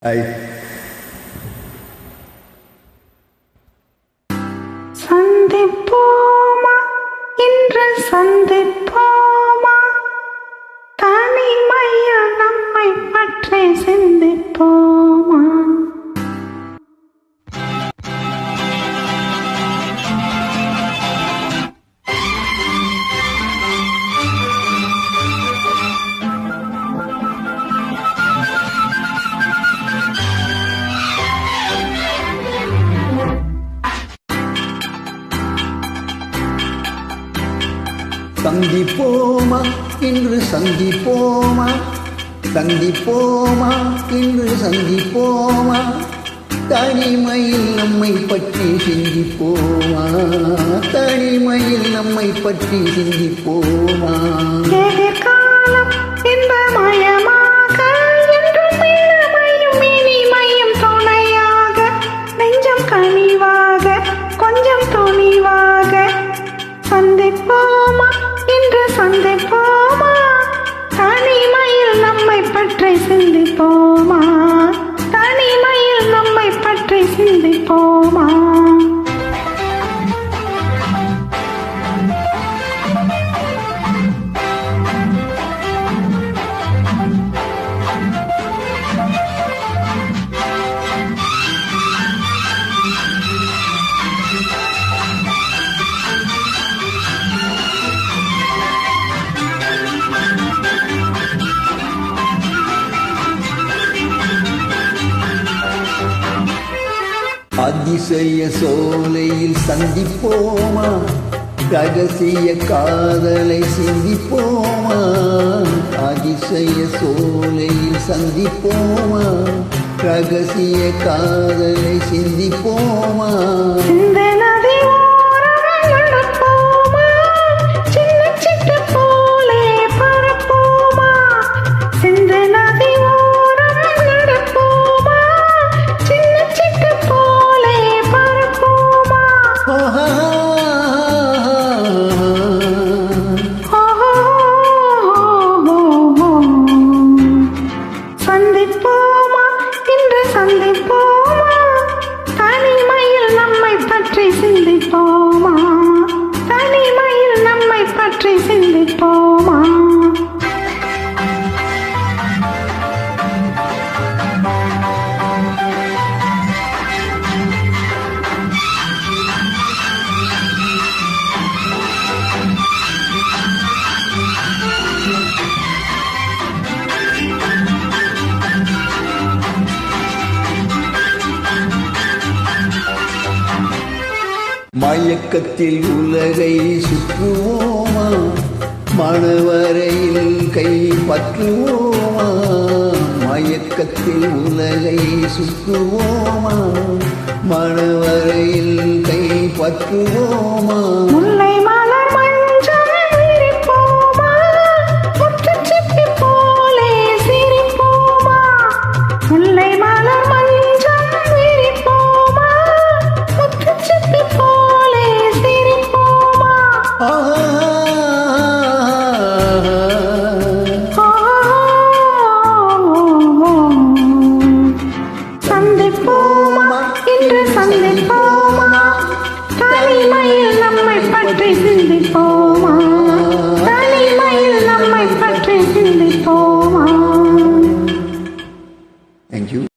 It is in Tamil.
ஐ சந்திப்போமா இன்று சந்திப்போமா, தனிமையில் நம்மை பற்றி சிந்திப்போமா. சந்திப்போமா இன்று சந்திப்போமா, சந்திப்போமா இன்று சந்திப்போமா, தனிமையில் நம்மை பற்றி சிந்திப்போமா, தனிமையில் நம்மை பற்றி சிந்திப்போமா. எதிர்காலம் இன்பமயமாக, என்றும் இளமையும் இனிமையும் துணையாக, நெஞ்சம் கனிவாக கொஞ்சம் துணிவாக. சந்திப்போமா இன்று சந்திப்போமா, தனிமையில் நம்மை பற்றி சிந்திப்போமா, தனிமையில் நம்மை பற்றி சிந்திப்போமா. அதிசய சோலையில் சந்திப்போமா, ரகசிய காதலை சிந்திப்போமா, அதிசய சோலையில் சந்திப்போமா, ரகசிய காதலை சிந்திப்போமா. சந்திப்போமா இன்று சந்திப்போமா, தனிமையில் நம்மை பற்றி சிந்திப்போமா, தனிமையில் நம்மை பற்றி சிந்திப்போமா. மயக்கத்தில் உலகை சுற்றுவோமா, மணவரையில் கை பற்றுவோமா, மயக்கத்தில் உலகை சுற்றுவோமா, மணவரையில் கை பற்றுவோமா. முல்லை மலர் மஞ்சள் விரிப்போமா, முத்துச்சிப்பி போலே சிரிப்போமா, முல்லை மலர் மஞ்சள் விரிப்போமா, முத்துச்சிப்பி போலே சிரிப்போமா. சந்திப்போமா இன்று சந்திப்போமா, தனிமையில் நம்மை பற்றி சிந்திப்போமா, தனிமையில் நம்மை பற்றி சிந்திப்போமா. Thank you.